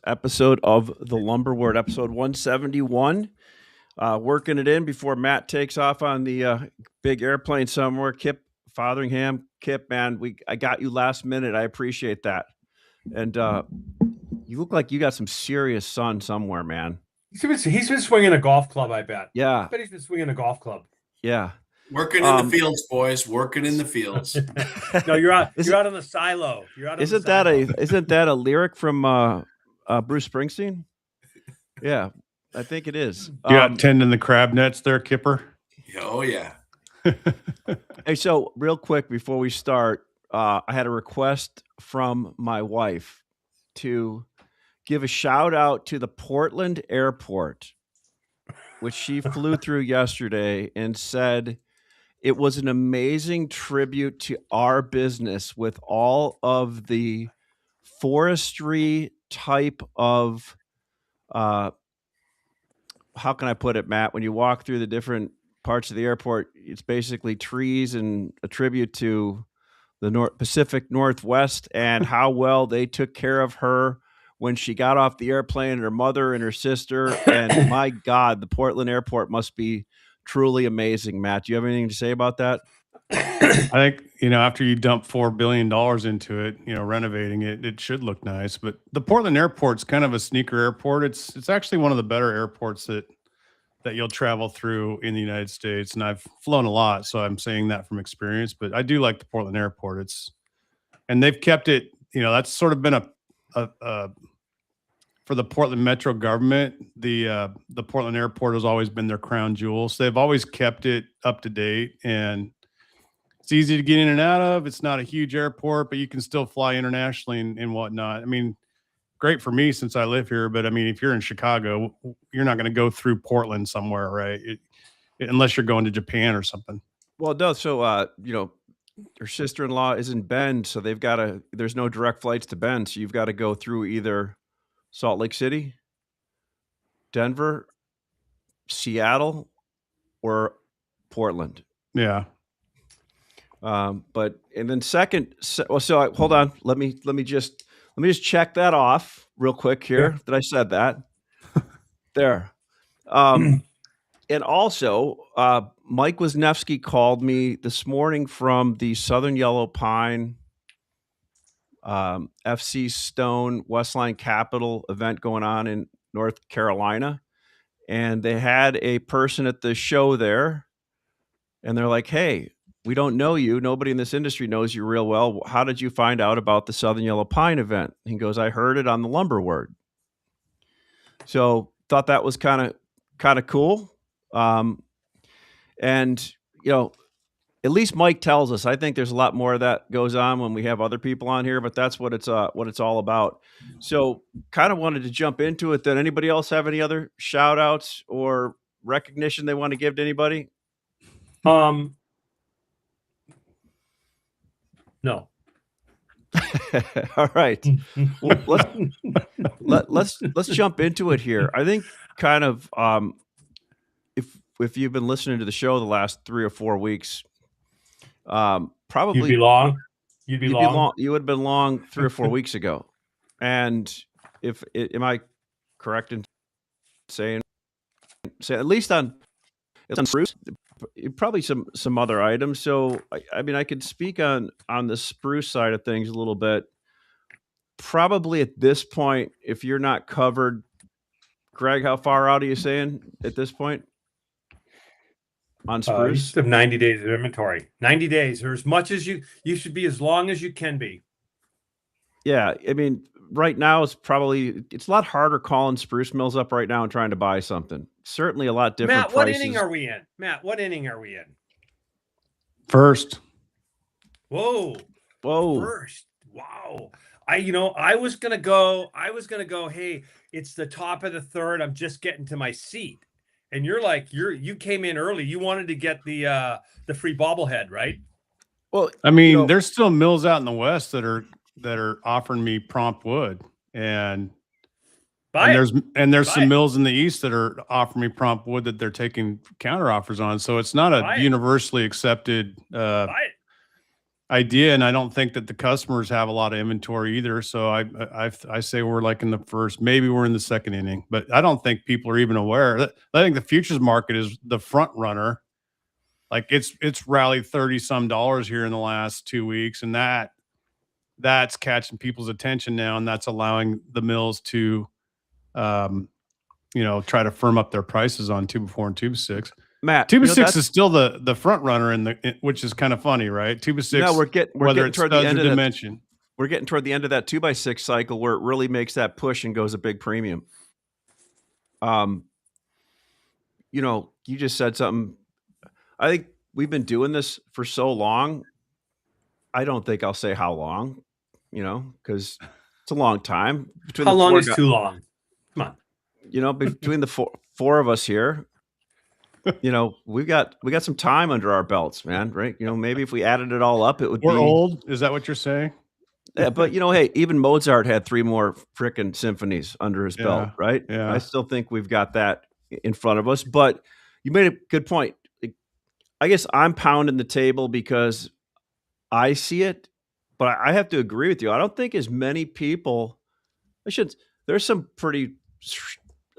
episode of The Lumber Word, episode 171. Working it in before Matt takes off on the big airplane somewhere. Kip Fotheringham. Kip, man, I got you last minute. I appreciate that. And you look like you got some serious sun somewhere, man. He's been swinging a golf club, I bet. Yeah. I bet he's been swinging a golf club. Yeah. Working in the fields, boys. Working in the fields. No, you're out on the silo. Isn't that a lyric from Bruce Springsteen? Yeah, I think it is. You got tending the crab nets there, Kipper? Oh, yeah. Hey, so real quick before we start, I had a request from my wife to give a shout out to the Portland airport, which she flew through yesterday, and said it was an amazing tribute to our business with all of the forestry type of, how can I put it, Matt? When you walk through the different parts of the airport, it's basically trees and a tribute to the Pacific Northwest and how well they took care of her when she got off the airplane, and her mother and her sister. And my God, the Portland airport must be truly amazing. Matt, do you have anything to say about that? I think, after you dump $4 billion into it, renovating it, it should look nice. But the Portland airport's kind of a sneaker airport. It's actually one of the better airports that you'll travel through in the United States. And I've flown a lot, so I'm saying that from experience. But I do like the Portland airport. And they've kept it, that's sort of been for the Portland Metro government, the Portland airport has always been their crown jewel. So they've always kept it up to date, and it's easy to get in and out of. It's not a huge airport, but you can still fly internationally and whatnot. I mean, great for me since I live here, but I mean, if you're in Chicago, you're not going to go through Portland somewhere, right? Unless you're going to Japan or something. Well, it does. So, her sister-in-law is in Bend, so there's no direct flights to Bend. So you've got to go through either Salt Lake City, Denver, Seattle, or Portland. Yeah. But then second, hold on. Let me just check that off real quick here. Yeah. That I said that there. And also, Mike Wisniewski called me this morning from the Southern Yellow Pine FC Stone Westline Capital event going on in North Carolina. And they had a person at the show there, and they're like, "Hey, we don't know you. Nobody in this industry knows you real well. How did you find out about the Southern Yellow Pine event?" He goes, "I heard it on the Lumber Word." So thought that was kind of cool. And at least Mike tells us. I think there's a lot more of that goes on when we have other people on here, but that's what it's all about. So kind of wanted to jump into it. Then anybody else have any other shout outs or recognition they want to give to anybody? No. All right. Well, let's jump into it here. I think kind of if you've been listening to the show the last 3 or 4 weeks, probably you'd be long. You would have been long 3 or 4 weeks ago. And am I correct in saying at least on spruce, probably some other items. So I mean, I could speak on the spruce side of things a little bit. Probably at this point, if you're not covered, Greg, how far out are you saying at this point on spruce? You have 90 days of inventory. 90 days, or as much as you should be, as long as you can be. Yeah, I mean, right now it's a lot harder calling spruce mills up right now and trying to buy something. Certainly a lot different. Matt, what inning are we in? First. Whoa. First. Wow. I was gonna go, hey, it's the top of the third. I'm just getting to my seat. And you're like, you came in early. You wanted to get the free bobblehead, right? Well, I mean, there's still mills out in the West that are offering me prompt wood, and there's some mills in the East that are offering me prompt wood that they're taking counter offers on. So it's not a universally accepted idea, and I don't think that the customers have a lot of inventory either. So I say we're like in the first, maybe we're in the second inning, but I don't think people are even aware. I think the futures market is the front runner. Like it's rallied 30 some dollars here in the last 2 weeks, and that's catching people's attention now, and that's allowing the mills to try to firm up their prices on Tuba 4 and Tuba 6. Matt, Tuba 6 is still the front runner which is kind of funny, right? Tuba 6, no, we're getting toward the end of dimension. We're getting toward the end of that 2x6 cycle where it really makes that push and goes a big premium. You just said something. I think we've been doing this for so long. I don't think I'll say how long, because it's a long time. How long is too long? Come on. Between the four of us here, we got some time under our belts, man. Right? Maybe if we added it all up, it would be. We're old. Is that what you're saying? Yeah, but hey, even Mozart had 3 more frickin' symphonies under his belt, right? Yeah. I still think we've got that in front of us. But you made a good point. I guess I'm pounding the table because I see it, but I have to agree with you. I don't think as many people. There's some pretty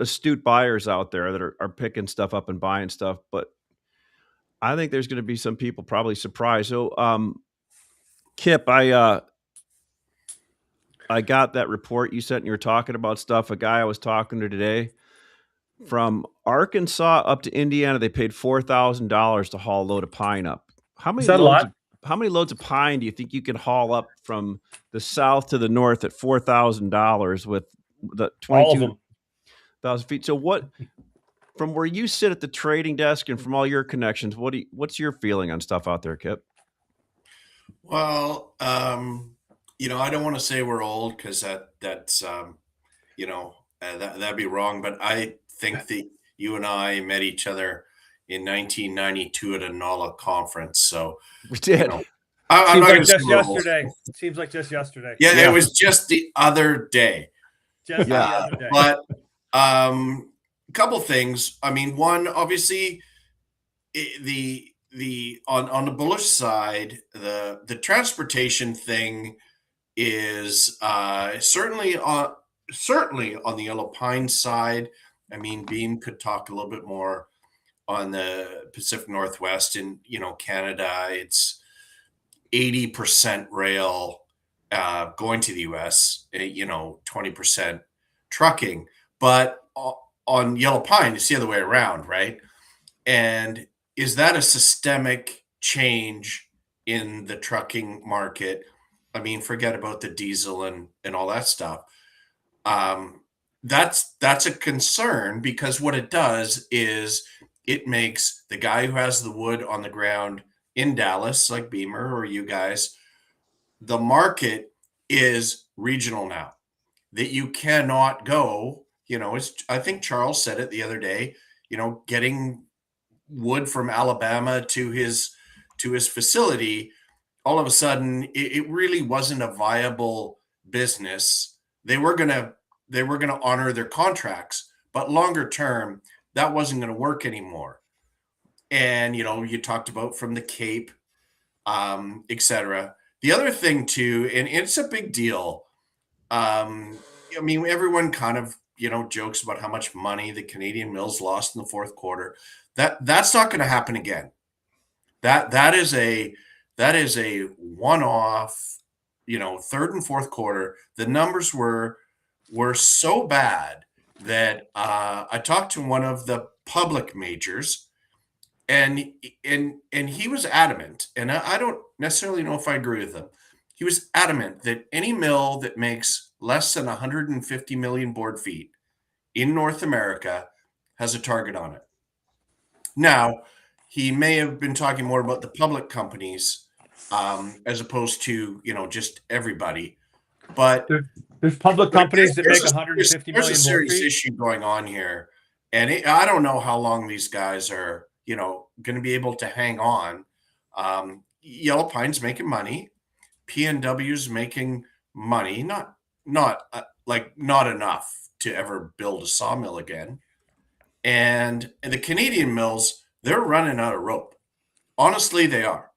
astute buyers out there that are picking stuff up and buying stuff, but I think there's going to be some people probably surprised. So, Kip, I got that report you sent and you were talking about stuff. A guy I was talking to today from Arkansas up to Indiana, they paid $4,000 to haul a load of pine up. How many loads of pine do you think you can haul up from the south to the north at $4,000 with the 22,000 feet? So from where you sit at the trading desk and from all your connections, what's your feeling on stuff out there, Kip? Well, I don't want to say we're old because that's that'd be wrong. But I think that you and I met each other in 1992 at a NOLA conference. So we did. I'm not just yesterday. Seems like just yesterday. Yeah, it was just the other day. Just the other day. But a couple things. I mean, one, obviously, on the bullish side, the transportation thing is certainly on the yellow pine side. I mean, Beam could talk a little bit more on the Pacific Northwest. In Canada, it's 80% rail going to the US, 20% trucking. But on yellow pine, it's the other way around, right? And is that a systemic change in the trucking market? I mean, forget about the diesel and all that stuff. That's a concern, because what it does is it makes the guy who has the wood on the ground in Dallas, like Beamer or you guys, the market is regional now. That you cannot go, I think Charles said it the other day, getting wood from Alabama to his facility, all of a sudden it really wasn't a viable business. They were gonna honor their contracts, but longer term, that wasn't going to work anymore. And you talked about from the Cape, etc. The other thing too, and it's a big deal. I mean, everyone kind of jokes about how much money the Canadian mills lost in the fourth quarter. That's not going to happen again. That is a one-off. Third and fourth quarter, the numbers were so bad that I talked to one of the public majors, and he was adamant, and I don't necessarily know if I agree with him. He was adamant that any mill that makes less than 150 million board feet in North America has a target on it. Now, he may have been talking more about the public companies as opposed to just everybody. But there's public companies that make 150 million. There's a serious issue going on here, and I don't know how long these guys are going to be able to hang on. Yellow Pine's making money, PNW's making money, not enough to ever build a sawmill again, and the Canadian mills, they're running out of rope. Honestly, they are.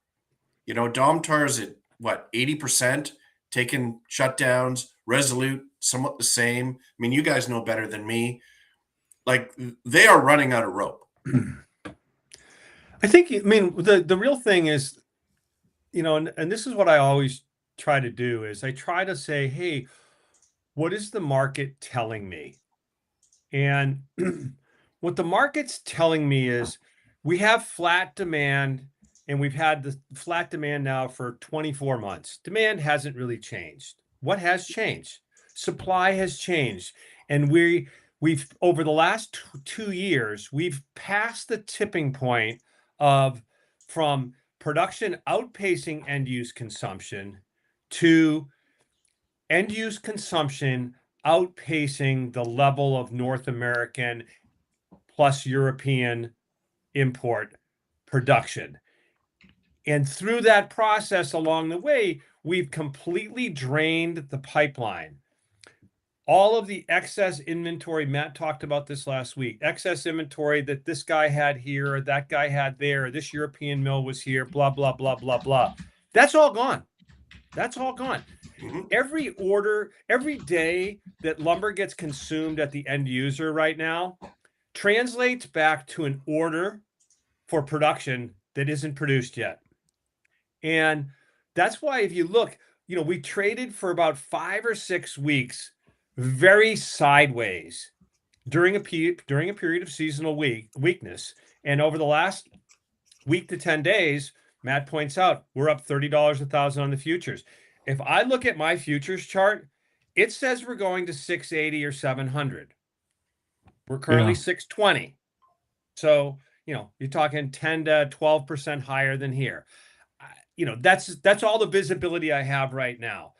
Domtar's at what, 80%, taking shutdowns, Resolute, somewhat the same. I mean, you guys know better than me. Like, they are running out of rope. I think, I mean, the real thing is, you know, and this is what I always try to do is I try to say, hey, what is the market telling me? And what the market's telling me is we have flat demand, and we've had the flat demand now for 24 months. Demand hasn't really changed. What has changed? Supply has changed. And we've over the last 2 years, we've passed the tipping point of from production outpacing end use consumption to end use consumption outpacing the level of North American plus European import production. And through that process along the way, we've completely drained the pipeline. All of the excess inventory, Matt talked about this last week, excess inventory that this guy had here, or that guy had there, or this European mill was here, blah, blah, blah, blah, blah. That's all gone. That's all gone. Every order, every day that lumber gets consumed at the end user right now translates back to an order for production that isn't produced yet. And that's why if you look, you know, we traded for about 5 or 6 weeks very sideways during a period of seasonal weakness. And over the last week to 10 days, Matt points out, we're up $30 a thousand on the futures. If I look at my futures chart, it says we're going to 680 or 700. We're currently 620. So, you know, you're talking 10 to 12% higher than here. You know, that's all the visibility I have right now.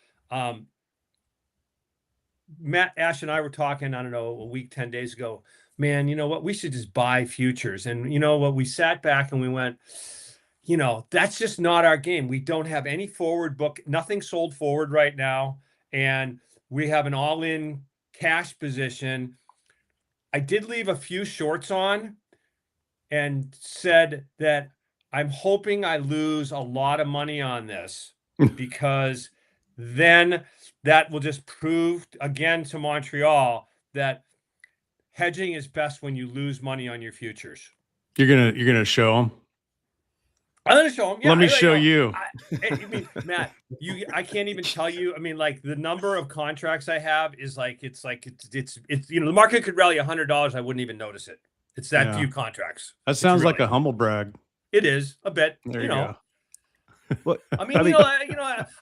Matt, Ash, and I were talking, I don't know, a week, 10 days ago. Man, you know what? We should just buy futures. And you know what? We sat back and we went, you know, that's just not our game. We don't have any forward book, nothing sold forward right now. And we have an all-in cash position. I did leave a few shorts on and said that I'm hoping I lose a lot of money on this because then that will just prove again to Montreal that hedging is best when you lose money on your futures. You're gonna show them. I'm gonna show them. Yeah, Let me show you. I mean, Matt, I can't even tell you. I mean, like the number of contracts I have is like it's you know, the market could rally $100. I wouldn't even notice it. It's that few contracts. That sounds like a humble brag. It is a bit. There you know. go. What I mean,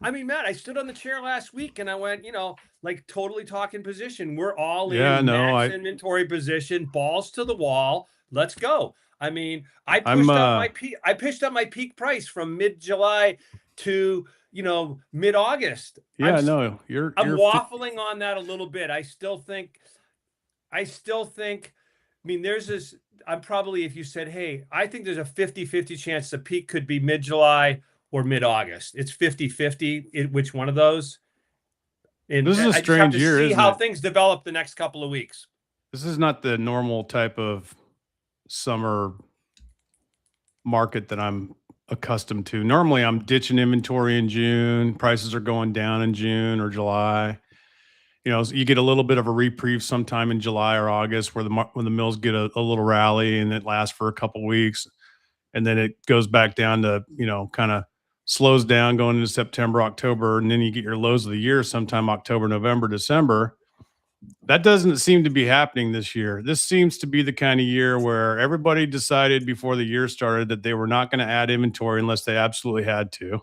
I mean, Matt, I stood on the chair last week and I went, you know, like totally talking position. We're all in max inventory position, balls to the wall. Let's go. I mean, I pushed up my peak price from mid-July to, you know, mid-August. Yeah, I'm waffling on that a little bit. I still think, I mean, there's this, I'm probably, if you said, hey, I think there's a 50-50 chance the peak could be mid-July or mid-August. It's 50-50 which one of those. And this is a strange year, see how things develop the next couple of weeks. This is not the normal type of summer market that I'm accustomed to. Normally I'm ditching inventory in June. Prices are going down in June or July. You know, so you get a little bit of a reprieve sometime in July or August where when the mills get a little rally and it lasts for a couple of weeks. And then it goes back down to, you know, kind of slows down going into September, October. And then you get your lows of the year sometime October, November, December. That doesn't seem to be happening this year. This seems to be the kind of year where everybody decided before the year started that they were not going to add inventory unless they absolutely had to.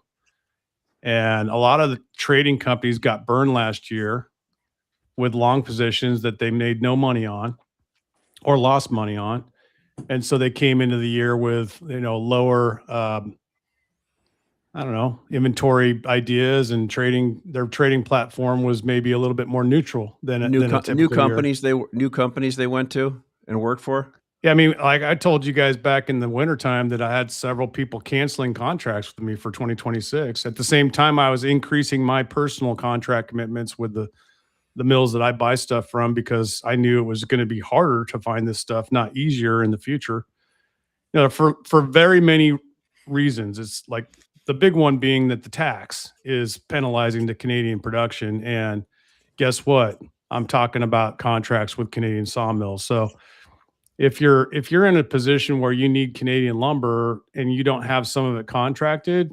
And a lot of the trading companies got burned last year with long positions that they made no money on or lost money on. And so they came into the year with, you know, lower, I don't know, inventory ideas and their trading platform was maybe a little bit more neutral than new companies they went to and worked for. Yeah. I mean, like I told you guys back in the wintertime that I had several people canceling contracts with me for 2026. At the same time, I was increasing my personal contract commitments with the mills that I buy stuff from because I knew it was going to be harder to find this stuff, not easier in the future. You know, for very many reasons. It's like the big one being that the tax is penalizing the Canadian production. And guess what? I'm talking about contracts with Canadian sawmills. So if you're in a position where you need Canadian lumber and you don't have some of it contracted,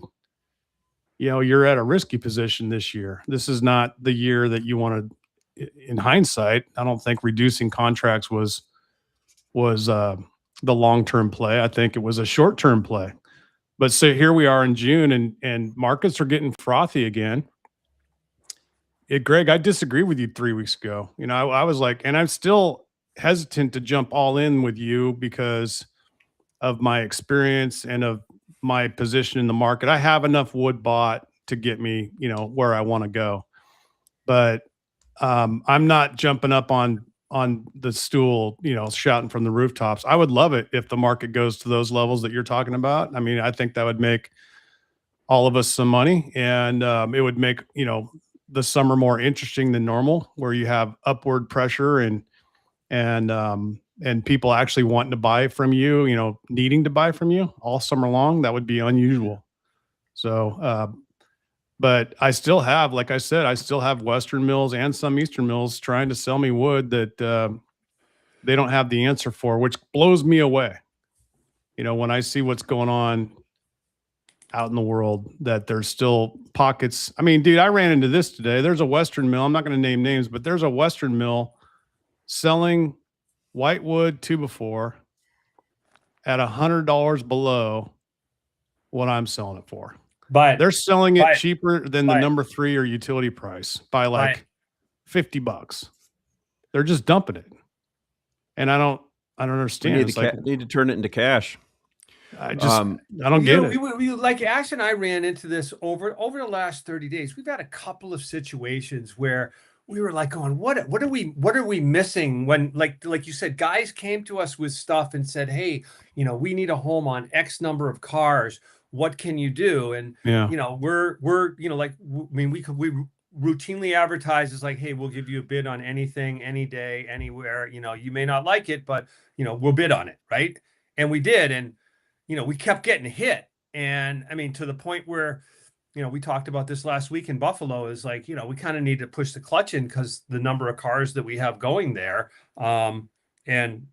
you're at a risky position this year. This is not the year that you want to. In hindsight, I don't think reducing contracts was the long-term play. I think it was a short-term play. But so here we are in June, and markets are getting frothy again. Greg, I disagree with you 3 weeks ago. I was like, and I'm still hesitant to jump all in with you because of my experience and of my position in the market. I have enough wood bought to get me, where I want to go. But I'm not jumping up on the stool, shouting from the rooftops. I would love it if the market goes to those levels that you're talking about. I mean, I think that would make all of us some money, and it would make, the summer more interesting than normal, where you have upward pressure and people actually wanting to buy from you, needing to buy from you all summer long. That would be unusual. So, but I still have, like I said, Western mills and some Eastern mills trying to sell me wood that they don't have the answer for, which blows me away. When I see what's going on out in the world, that there's still pockets. I mean, dude, I ran into this today. There's a Western mill. I'm not going to name names, but there's a Western mill selling whitewood 2x4 at $100 below what I'm selling it for. But they're selling it cheaper than the number 3 or utility price by like $50. They're just dumping it. And I don't understand. Need to turn it into cash. I don't get it. We like Ash and I ran into this over the last 30 days. We've had a couple of situations where we were like going, what are we missing when, like you said, guys came to us with stuff and said, hey, we need a home on X number of cars. What can you do? And we're like, I mean, we routinely advertise as like, hey, we'll give you a bid on anything, any day, anywhere. You may not like it, but we'll bid on it, right? And we did, and we kept getting hit. And I mean, to the point where we talked about this last week in Buffalo, is like, we kind of need to push the clutch in because the number of cars that we have going there. And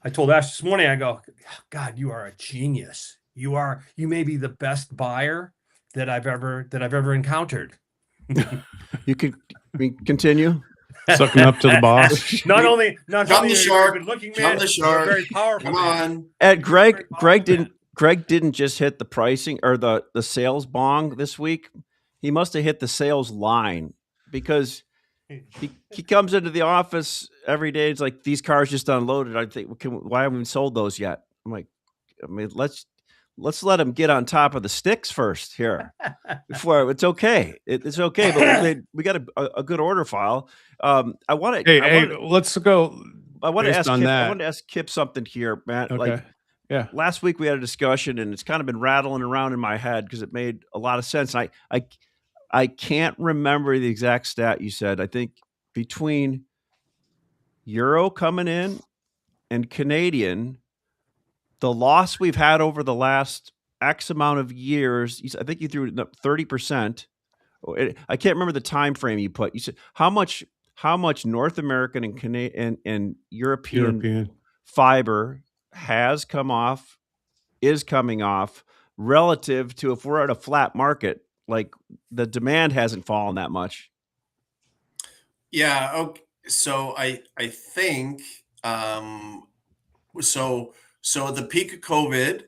I told Ash this morning, I go, God, you are a genius. You may be the best buyer that I've ever encountered. You could continue. Sucking up to the boss. Not only the shark, good looking man, the shark. Very powerful. Come on. And Greg didn't just hit the pricing or the sales bong this week. He must have hit the sales line, because he comes into the office every day. It's like, these cars just unloaded. I think, why haven't we sold those yet? I'm like, I mean, let's let him get on top of the sticks first here. Before it's okay. It's okay, but we got a good order file. Let's go. I want to ask Kip something here, Matt. Okay. Like, yeah. Last week we had a discussion, and it's kind of been rattling around in my head because it made a lot of sense. I can't remember the exact stat you said. I think between Euro coming in and Canadian, the loss we've had over the last X amount of years, I think you threw 30%. I can't remember the time frame you put. You said how much North American and Canadian and European fiber has come off, is coming off, relative to if we're at a flat market, like the demand hasn't fallen that much. Yeah. Okay. So I think so at the peak of COVID,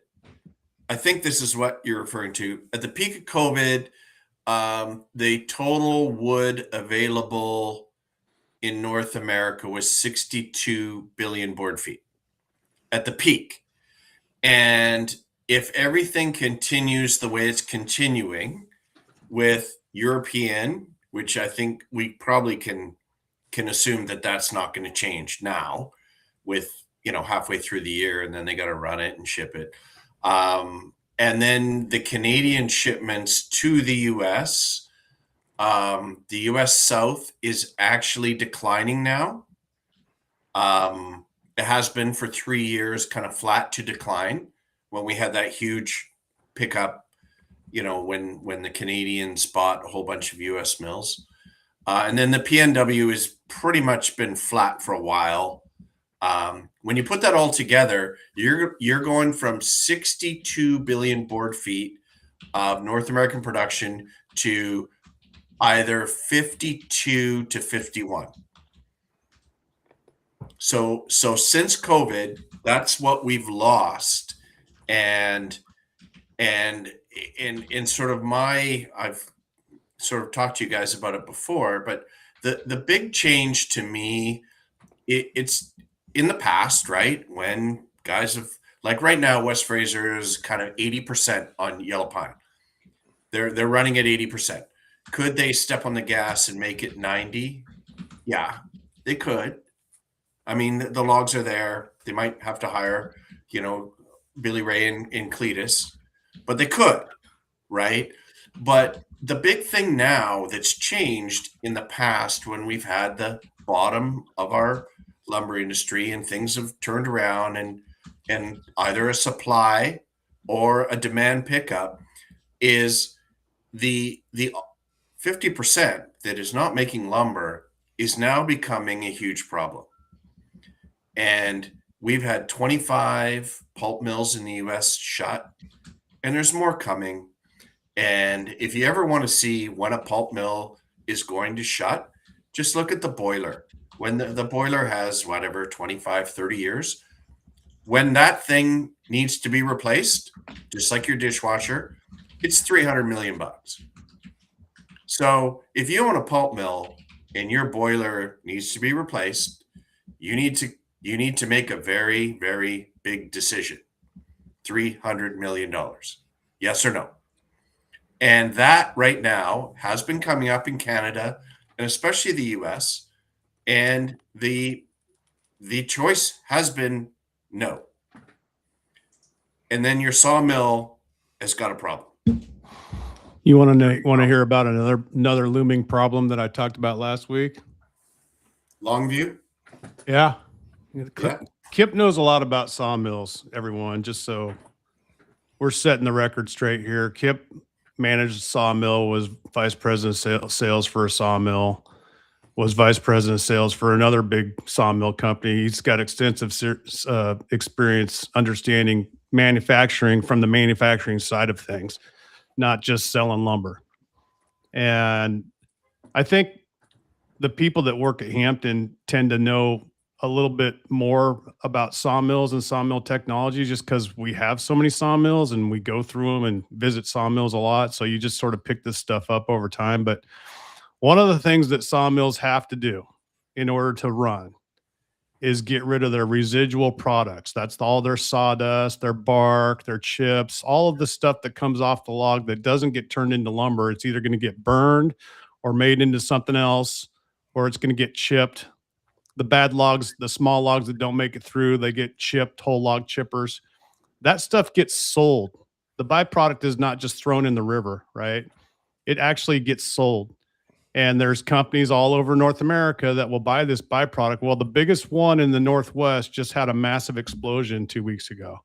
I think this is what you're referring to. At the peak of COVID, the total wood available in North America was 62 billion board feet at the peak. And if everything continues the way it's continuing with European, which I think we probably can assume that that's not going to change now with, halfway through the year, and then they got to run it and ship it. And then the Canadian shipments to the US, the US South is actually declining now. It has been for 3 years, kind of flat to decline. when we had that huge pickup, you know, when the Canadians bought a whole bunch of US mills. And then the PNW has pretty much been flat for a while. When you put that all together, you're going from 62 billion board feet of North American production to either 52 to 51. So since COVID, that's what we've lost. And in sort of I've sort of talked to you guys about it before, but the big change to me, it's in the past, right? When guys have, like right now, West Fraser is kind of 80% on yellow pine. They're running at 80%. Could they step on the gas and make it 90? Yeah, they could. I mean, the logs are there. They might have to hire, you know, Billy Ray and Cletus, but they could, right? But the big thing now that's changed in the past, when we've had the bottom of our lumber industry and things have turned around and either a supply or a demand pickup, is the 50% that is not making lumber is now becoming a huge problem. And we've had 25 pulp mills in the US shut, and there's more coming. And if you ever want to see when a pulp mill is going to shut, just look at the boiler. When the boiler has whatever, 25, 30 years, when that thing needs to be replaced, just like your dishwasher, it's $300 million. So if you own a pulp mill and your boiler needs to be replaced, you need to make a very, very big decision. $300 million. Yes or no? And that right now has been coming up in Canada and especially the US. And the choice has been no. And then your sawmill has got a problem. You want to hear about another looming problem that I talked about last week? Longview? Yeah. Kip knows a lot about sawmills, everyone, just so we're setting the record straight here. Kip managed a sawmill, was vice president of sales for a sawmill, was vice president of sales for another big sawmill company. He's got extensive experience understanding manufacturing from the manufacturing side of things, not just selling lumber. And I think the people that work at Hampton tend to know a little bit more about sawmills and sawmill technology just because we have so many sawmills and we go through them and visit sawmills a lot. So you just sort of pick this stuff up over time. But one of the things that sawmills have to do in order to run is get rid of their residual products. That's all their sawdust, their bark, their chips, all of the stuff that comes off the log that doesn't get turned into lumber. It's either going to get burned or made into something else, or it's going to get chipped. The bad logs, the small logs that don't make it through, they get chipped, whole log chippers. That stuff gets sold. The byproduct is not just thrown in the river, right? It actually gets sold. And there's companies all over North America that will buy this byproduct. Well, the biggest one in the Northwest just had a massive explosion 2 weeks ago.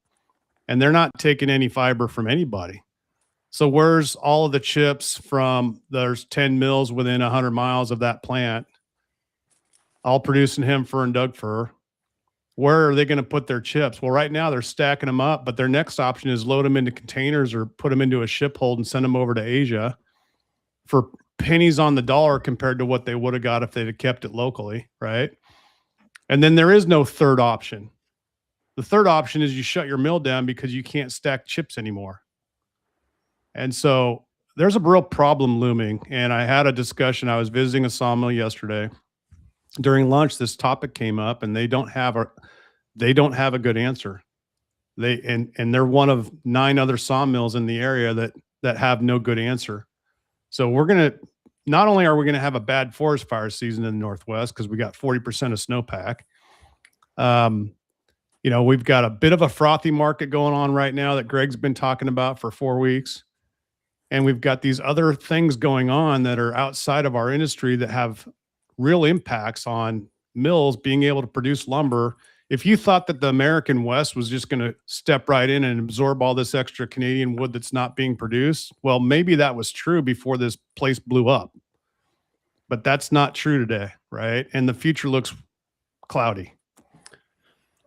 And they're not taking any fiber from anybody. So where's all of the chips from? There's 10 mills within 100 miles of that plant, all producing Hem-fir and Doug-fir. Where are they going to put their chips? Well, right now they're stacking them up, but their next option is load them into containers or put them into a ship hold and send them over to Asia for pennies on the dollar compared to what they would have got if they'd have kept it locally, right? And then there is no third option. The third option is you shut your mill down because you can't stack chips anymore. And so there's a real problem looming. And I had a discussion. I was visiting a sawmill yesterday. During lunch, this topic came up, and they don't have a good answer. And they're one of 9 other sawmills in the area that have no good answer. So not only are we going to have a bad forest fire season in the Northwest because we got 40% of snowpack. We've got a bit of a frothy market going on right now that Greg's been talking about for 4 weeks. And we've got these other things going on that are outside of our industry that have real impacts on mills being able to produce lumber if you thought that the American West was just going to step right in and absorb all this extra Canadian wood that's not being produced, well, maybe that was true before this place blew up. But that's not true today, right? And the future looks cloudy.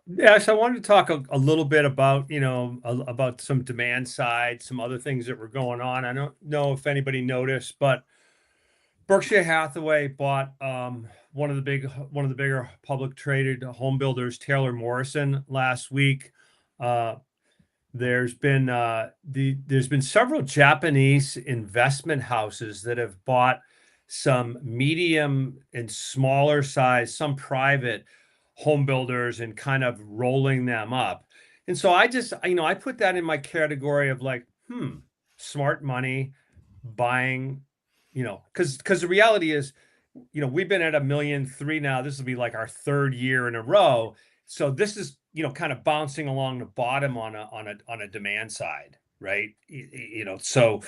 Yes, I wanted to talk a little bit about, about some demand side, some other things that were going on. I don't know if anybody noticed, but Berkshire Hathaway bought one of the bigger public traded home builders, Taylor Morrison, last week. There's been several Japanese investment houses that have bought some medium and smaller size, some private home builders, and kind of rolling them up. And so I just, I put that in my category of like, smart money buying, because the reality is, we've been at 1.3 million now. This will be like our third year in a row. So this is, kind of bouncing along the bottom on a demand side, right? So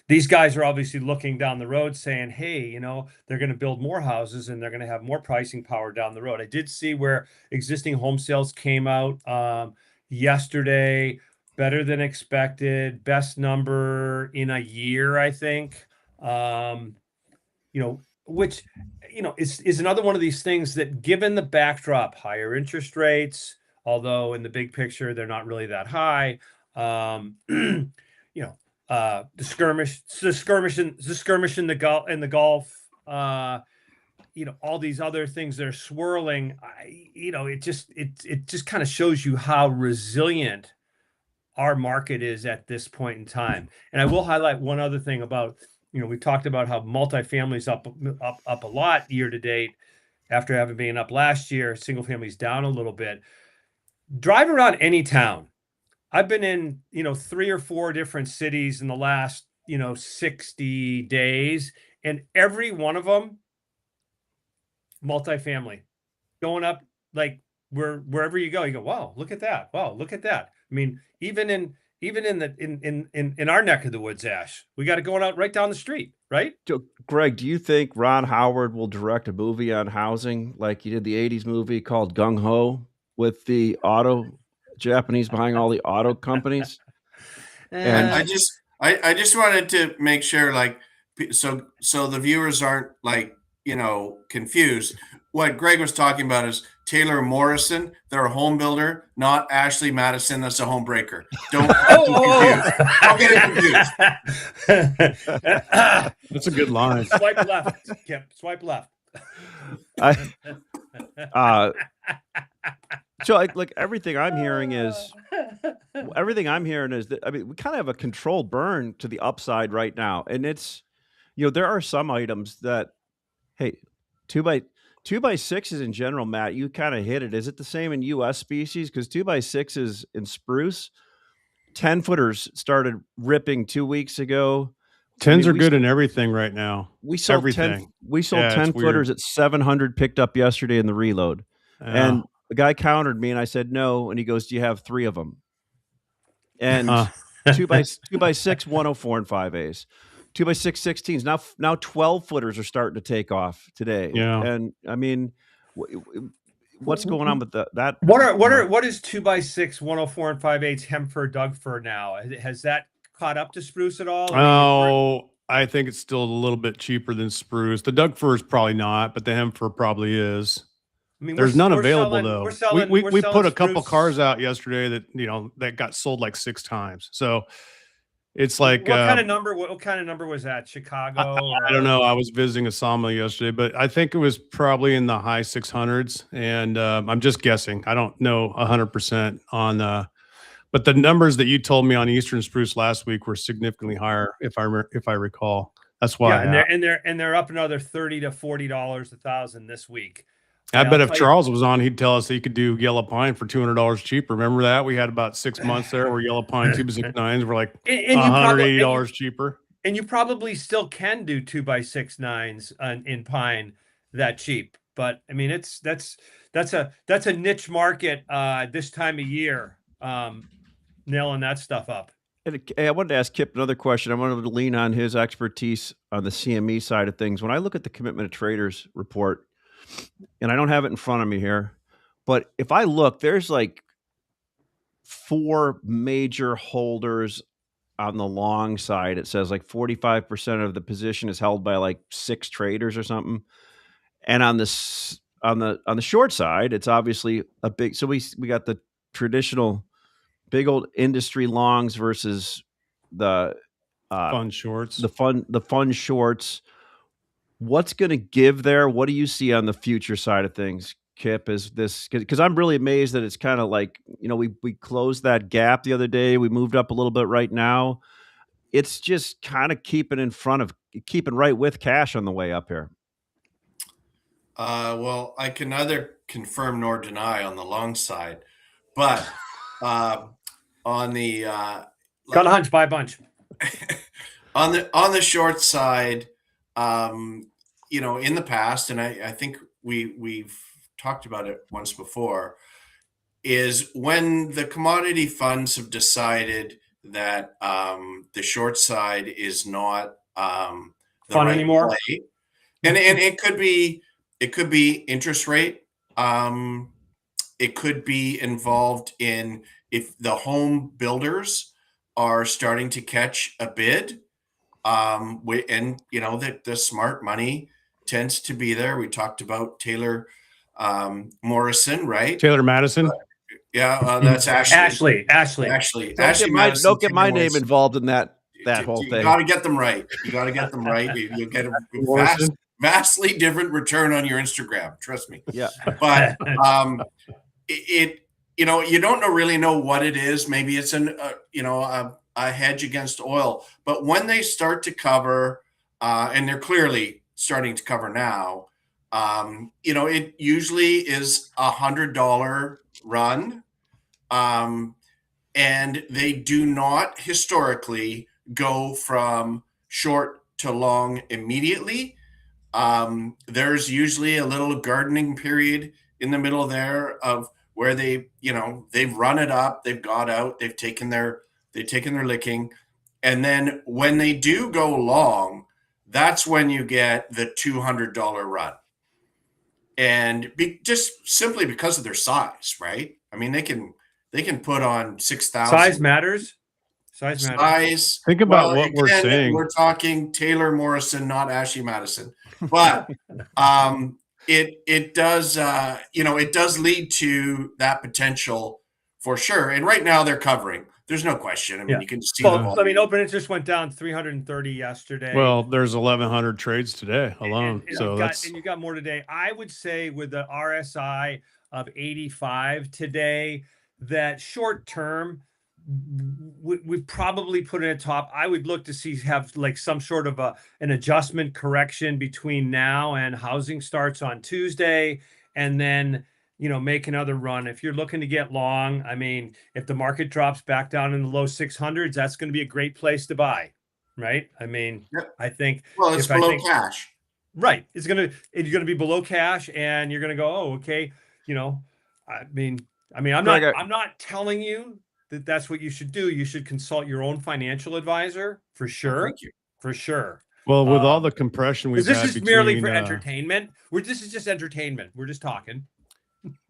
these guys are obviously looking down the road saying, hey, they're going to build more houses and they're going to have more pricing power down the road. I did see where existing home sales came out yesterday, better than expected, best number in a year, I think. Which, is another one of these things that, given the backdrop, higher interest rates, although in the big picture, they're not really that high, the skirmish in the Gulf, all these other things that are swirling, it just kind of shows you how resilient our market is at this point in time. And I will highlight one other thing about, we talked about how multifamily's up a lot year to date after having been up last year. Single family's down a little bit. Drive around any town. I've been in, 3 or 4 different cities in the last, 60 days, and every one of them, multifamily, going up, like wherever you go, wow, look at that. Wow, look at that. I mean, even in our neck of the woods, Ash, we got it going out right down the street, right? So, Greg, do you think Ron Howard will direct a movie on housing like he did the 80s movie called Gung Ho with the Japanese buying all the auto companies? And I just wanted to make sure, like, so the viewers aren't like, confused. What Greg was talking about is Taylor Morrison. They're a home builder, not Ashley Madison. That's a home breaker. Don't get confused. That's a good line. Swipe left, Kip. Swipe left. So like everything I'm hearing is that, we kind of have a controlled burn to the upside right now. And it's, there are some items that, hey, 2x6s in general, Matt, you kind of hit it. Is it the same in US species? Because 2x6s in spruce, 10-footers started ripping 2 weeks ago. 10s are good in everything right now. We sold everything. 10-footers at 700 picked up yesterday in the reload. And the guy countered me and I said no. And he goes, do you have 3 of them? And 2x6, 104 and 5As. 2x6 16s. Now 12-footers are starting to take off today. Yeah. And I mean, what's going on with that? What is 2x6, 104 and 5/8 Hemford, Dougfir now? Has that caught up to spruce at all? I think it's still a little bit cheaper than spruce. The Dougfir is probably not, but the Hemfir probably is. I mean, there's none available though. We put a couple cars out yesterday that that got sold like 6 times. So it's like what kind of number? What kind of number was that? Chicago? I don't know. I was visiting a sawmill yesterday, but I think it was probably in the high 600s. And I'm just guessing. I don't know 100% on. But the numbers that you told me on Eastern Spruce last week were significantly higher, if I recall. That's why. Yeah, and they're up another $30 to $40 a thousand this week. I bet if Charles was on, he'd tell us he could do yellow pine for $200 cheaper. Remember that? We had about 6 months there where yellow pine 2x6 were like $180 cheaper. And you probably still can do 2x6 9s in pine that cheap. But I mean, that's a niche market this time of year, nailing that stuff up. And I wanted to ask Kip another question. I wanted to lean on his expertise on the CME side of things. When I look at the Commitment of Traders report, and I don't have it in front of me here, But if I look, there's like 4 major holders on the long side. It says like 45% of the position is held by like 6 traders or something. And on the short side, it's obviously a big. So we got the traditional big old industry longs versus the Fun shorts. the fun shorts. What's going to give there? What do you see on the future side of things, Kip? Is this because I'm really amazed that it's kind of like, we closed that gap the other day. We moved up a little bit right now. It's just kind of keeping right with cash on the way up here. Well, I can neither confirm nor deny on the long side, but on the got a hunch, buy a bunch. on the short side, in the past, and I think we've talked about it once before, is when the commodity funds have decided that the short side is not the fun right anymore. play. And it could be interest rate. It could be involved in if the home builders are starting to catch a bid. And the smart money tends to be there. We talked about Taylor Morrison, right? Taylor Madison. That's Ashley. Ashley. Don't get my name involved in that whole thing. You got to get them right. You'll get a vastly different return on your Instagram. Trust me. Yeah. But you don't really know what it is. Maybe it's a hedge against oil. But when they start to cover, and they're clearly starting to cover now, it usually is $100 run. And they do not historically go from short to long immediately. There's usually a little gardening period in the middle there of where they've run it up, they've got out, they've taken their licking. And then when they do go long, that's when you get the $200 run. And just simply because of their size, right? I mean, they can put on 6,000. Size matters. Think about what we're saying. We're talking Taylor Morrison, not Ashley Madison. But it does it does lead to that potential for sure. And right now they're covering. There's no question. I mean, you can see. Well, open interest went down 330 yesterday. Well, there's 1,100 trades today alone. And you got more today. I would say with the RSI of 85 today, that short term, we probably put in a top. I would look to have like some sort of an adjustment correction between now and housing starts on Tuesday, and then make another run. If you're looking to get long, I mean, if the market drops back down in the low 600s, that's going to be a great place to buy, right? I mean, yep. I think. Well, it's below cash, right? You're going to be below cash, and you're going to go, oh, okay. I mean, I'm not telling you that that's what you should do. You should consult your own financial advisor for sure. Thank you. For sure. Well, with all the compression we've had, this is merely for entertainment. This is just entertainment. We're just talking.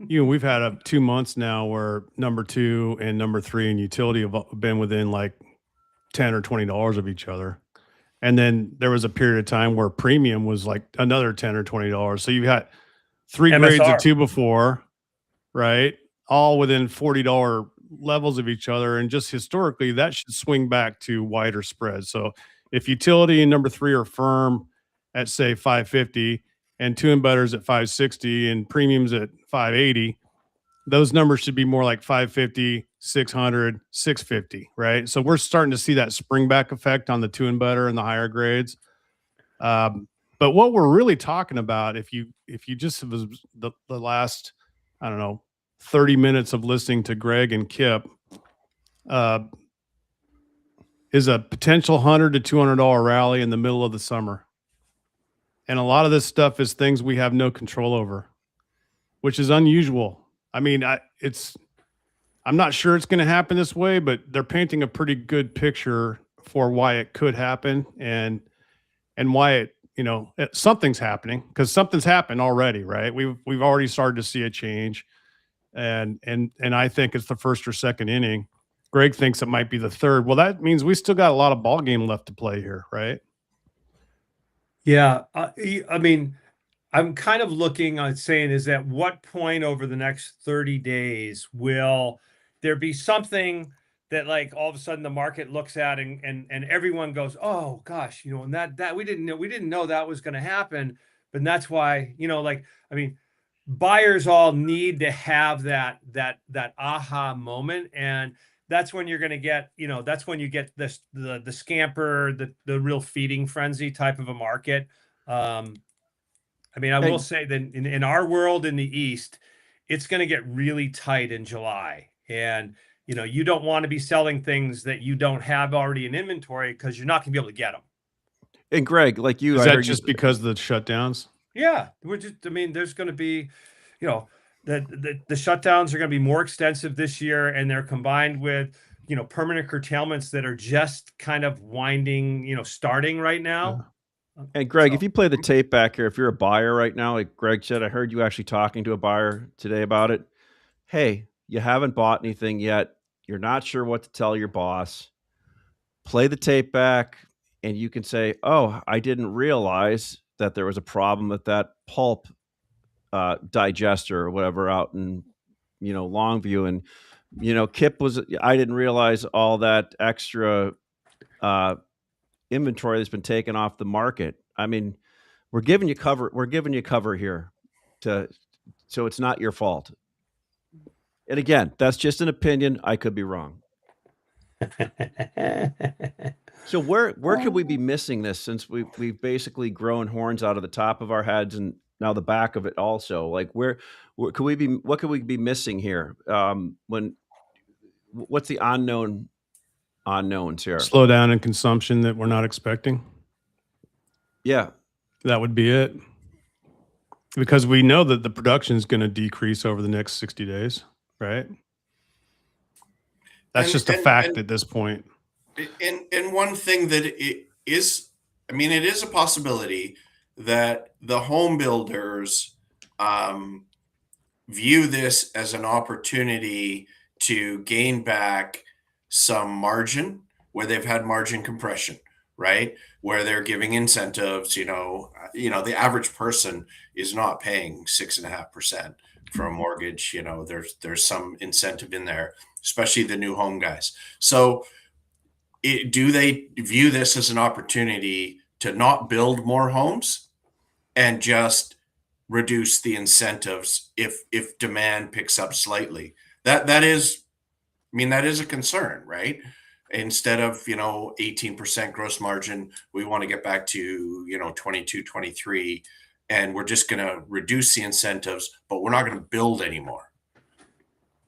We've had 2 months now where number 2 and number 3 and utility have been within like $10 or $20 of each other. And then there was a period of time where premium was like another $10 or $20. So you've got 3 MSR. Grades of 2 before, right? All within $40 levels of each other. And just historically, that should swing back to wider spreads. So if utility and number 3 are firm at say 550 and 2 and betters at 560 and premiums at 580, those numbers should be more like 550, 600, 650, right? So we're starting to see that spring back effect on the 2 and better and the higher grades. But what we're really talking about, if you just was the last, 30 minutes of listening to Greg and Kip, is a potential $100 to $200 rally in the middle of the summer. And a lot of this stuff is things we have no control over, which is unusual. I mean, I'm not sure it's going to happen this way, but they're painting a pretty good picture for why it could happen and why something's happening, because something's happened already, right? We've already started to see a change. and I think it's the first or second inning. Greg thinks it might be the third. Well, that means we still got a lot of ball game left to play here, right? Yeah, I mean, I'm kind of looking at saying is at what point over the next 30 days will there be something that like all of a sudden the market looks at and everyone goes, oh gosh, you know, and that we didn't know that was going to happen, but that's why, you know, like, I mean, buyers all need to have that aha moment, and that's when you're going to get, you know, that's when you get this the scamper, the real feeding frenzy type of a market. I mean, I will say that in our world in the East, it's going to get really tight in July. And, you know, you don't want to be selling things that you don't have already in inventory because you're not going to be able to get them. And Greg, like you, is that just because of the shutdowns? Yeah. I mean, there's going to be, you know, the shutdowns are going to be more extensive this year, and they're combined with, you know, permanent curtailments that are just kind of winding, you know, starting right now. Yeah. And Greg, if you play the tape back here, if you're a buyer right now, like Greg said, I heard you actually talking to a buyer today about it. Hey, you haven't bought anything yet. You're not sure what to tell your boss. Play the tape back and you can say, oh, I didn't realize that there was a problem with that pulp digester or whatever out in, you know, Longview. And, you know, I didn't realize all that extra inventory that's been taken off the market. I mean, we're giving you cover here so it's not your fault. And again, that's just an opinion. I could be wrong. So where could we be missing this, since we've basically grown horns out of the top of our heads and now the back of it also? Like where could we be? What could we be missing here? What's the unknowns here? Slowdown in consumption that we're not expecting. Yeah, that would be it. Because we know that the production is going to decrease over the next 60 days, right? That's just a fact at this point. And one thing that it is, I mean, it is a possibility that the home builders view this as an opportunity to gain back some margin where they've had margin compression, right? Where they're giving incentives, you know, the average person is not paying 6.5% for a mortgage. You know, there's some incentive in there, especially the new home guys. So do they view this as an opportunity to not build more homes and just reduce the incentives if demand picks up slightly? That is a concern, right? Instead of, 18% gross margin, we want to get back to, 22, 23, and we're just going to reduce the incentives, but we're not going to build anymore.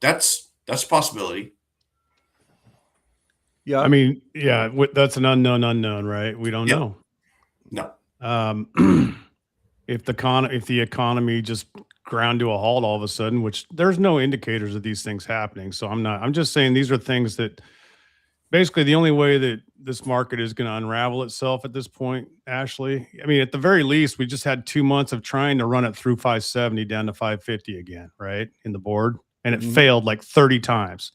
That's a possibility. Yeah. I mean, yeah, that's an unknown, right? We don't know. No. If the economy just ground to a halt all of a sudden, which there's no indicators of these things happening. So I'm just saying these are things that basically the only way that this market is going to unravel itself at this point, Ashley. I mean, at the very least, we just had 2 months of trying to run it through 570 down to 550 again, right? In the board. And it failed like 30 times.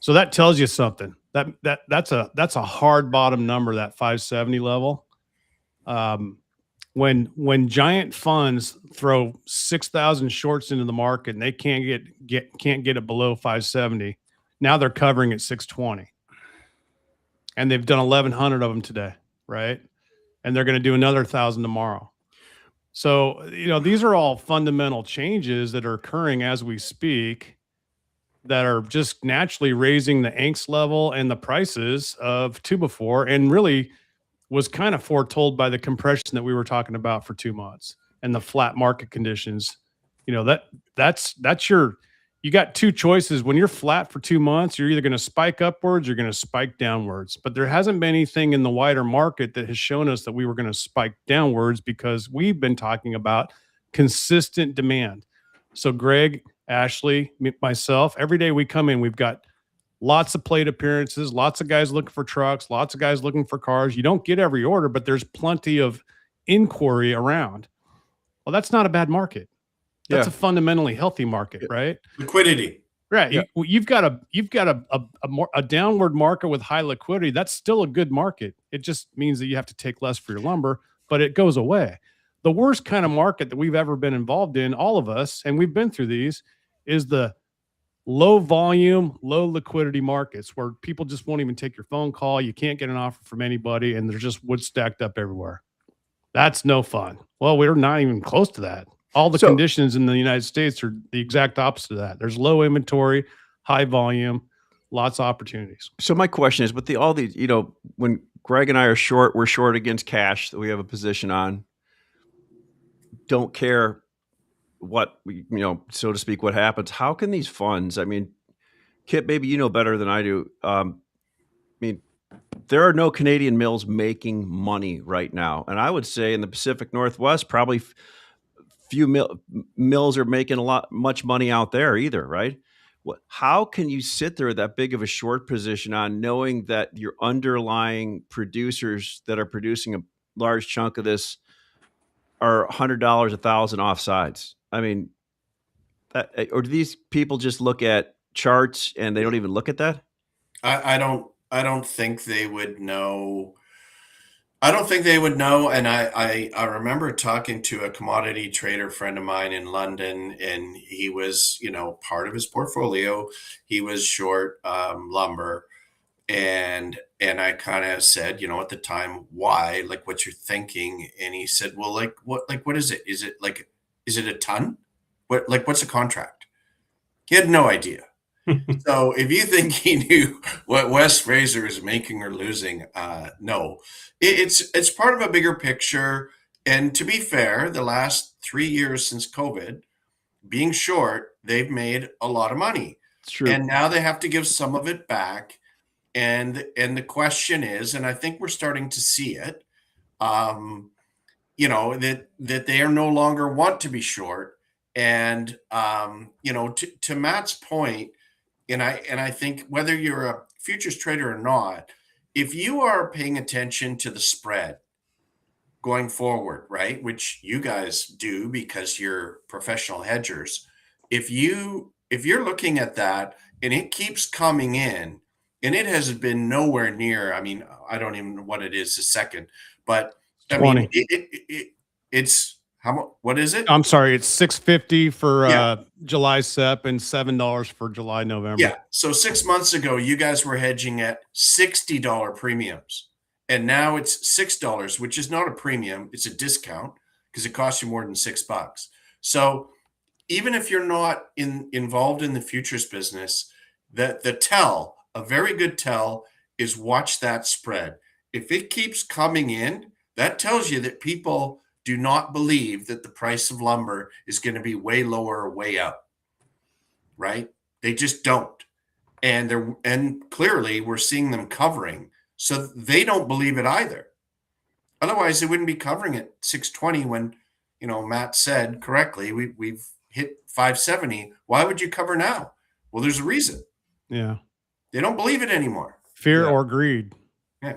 So that tells you something. That's a hard bottom number, that 570 level. When giant funds throw 6,000 shorts into the market and they can't get it below 570, now they're covering at 620, and they've done 1,100 of them today, right? And they're going to do another 1,000 tomorrow. So these are all fundamental changes that are occurring as we speak, that are just naturally raising the angst level and the prices of 2x4, and really was kind of foretold by the compression that we were talking about for 2 months and the flat market conditions. You got two choices. When you're flat for 2 months, you're either going to spike upwards or you're going to spike downwards. But there hasn't been anything in the wider market that has shown us that we were going to spike downwards, because we've been talking about consistent demand. So Greg, Ashley, myself, every day we come in, we've got lots of plate appearances, lots of guys looking for trucks, lots of guys looking for cars. You don't get every order, but there's plenty of inquiry around. Well, that's not a bad market. That's a fundamentally healthy market, right? Liquidity. Right. Yeah. You've got a downward market with high liquidity. That's still a good market. It just means that you have to take less for your lumber, but it goes away. The worst kind of market that we've ever been involved in, all of us, and we've been through these, is the low volume, low liquidity markets where people just won't even take your phone call. You can't get an offer from anybody, and there's just wood stacked up everywhere. That's no fun. Well, we're not even close to that. All the conditions in the United States are the exact opposite of that. There's low inventory, high volume, lots of opportunities. So my question is, with all these, when Greg and I are short, we're short against cash that we have a position on. Don't care what, so to speak, what happens. How can these funds, I mean, Kip, maybe you know better than I do. I mean, there are no Canadian mills making money right now. And I would say in the Pacific Northwest, probably few mills are making much money out there either, right? How can you sit there with that big of a short position on, knowing that your underlying producers that are producing a large chunk of this are $100, $1,000 off sides? I mean, or do these people just look at charts and they don't even look at that? I don't think they would know. I don't think they would know. And I remember talking to a commodity trader friend of mine in London, and he was, part of his portfolio, he was short lumber. And I kind of said, at the time, why, like, what's your thinking? And he said, well, what is it? Is it a ton? What's a contract? He had no idea. So if you think he knew what Wes Fraser is making or losing, no, it's part of a bigger picture. And to be fair, the last 3 years since COVID, being short, they've made a lot of money. It's true. And now they have to give some of it back. And the question is, and I think we're starting to see it, that they are no longer want to be short. And to Matt's point, and I think whether you're a futures trader or not, if you are paying attention to the spread going forward, right, which you guys do because you're professional hedgers, if you're looking at that and it keeps coming in, and it has been nowhere near, I mean, I don't even know what it is a second, but 20. I mean, it's how much? What is it? I'm sorry, it's $6.50 for July SEP and $7 for July November. Yeah. So 6 months ago, you guys were hedging at $60 premiums, and now it's $6, which is not a premium; it's a discount because it costs you more than $6. So even if you're not involved in the futures business, a very good tell is watch that spread. If it keeps coming in, that tells you that people do not believe that the price of lumber is going to be way lower or way up, right? They just don't. And clearly we're seeing them covering. So they don't believe it either. Otherwise they wouldn't be covering at 620 when, Matt said correctly, we've hit 570. Why would you cover now? Well, there's a reason. Yeah. They don't believe it anymore. Fear or greed. Yeah.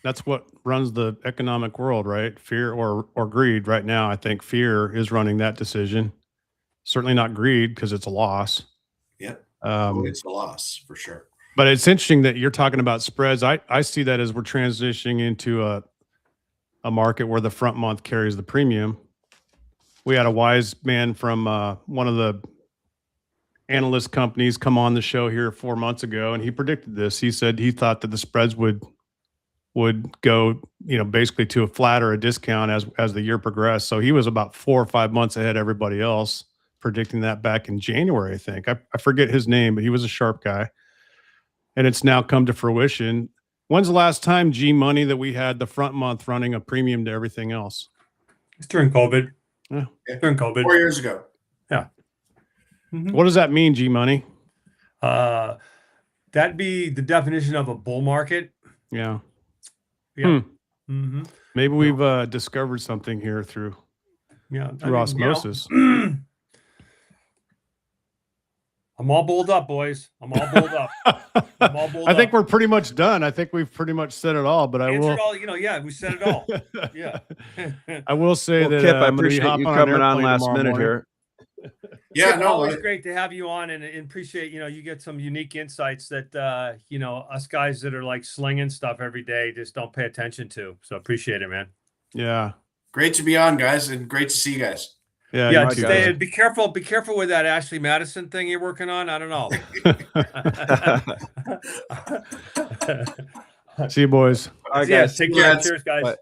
That's what runs the economic world, right? Fear or greed. Right now, I think fear is running that decision. Certainly not greed, because it's a loss. Yeah. It's a loss for sure. But it's interesting that you're talking about spreads. I see that as we're transitioning into a market where the front month carries the premium. We had a wise man from one of the analyst companies come on the show here 4 months ago, and he predicted this. He said he thought that the spreads would go, basically to a flat or a discount as the year progressed. So he was about 4 or 5 months ahead of everybody else, predicting that back in January, I think. I forget his name, but he was a sharp guy. And it's now come to fruition. When's the last time, G Money, that we had the front month running a premium to everything else? It's during COVID. Yeah. During COVID. 4 years ago. Yeah. Mm-hmm. What does that mean, G Money? That'd be the definition of a bull market. Yeah. Yeah. Mm-hmm. Maybe we've discovered something here through osmosis. I'm all bulled up, boys. I'm all bulled up. I think we're pretty much done. I think we've pretty much said it all, but I will. All, we said it all. Yeah. I will say that Kip, I appreciate you coming on last minute here. Yeah, Chip, no, always man. great to have you on, and appreciate, you get some unique insights that us guys that are like slinging stuff every day just don't pay attention to. So appreciate it, man. Yeah. Great to be on, guys, and great to see you guys. Yeah. Yeah, You too, stay, guys. be careful with that Ashley Madison thing you're working on. I don't know. See you, boys. All right, Yeah, guys. take Yeah, care. it's- Cheers, guys. Bye.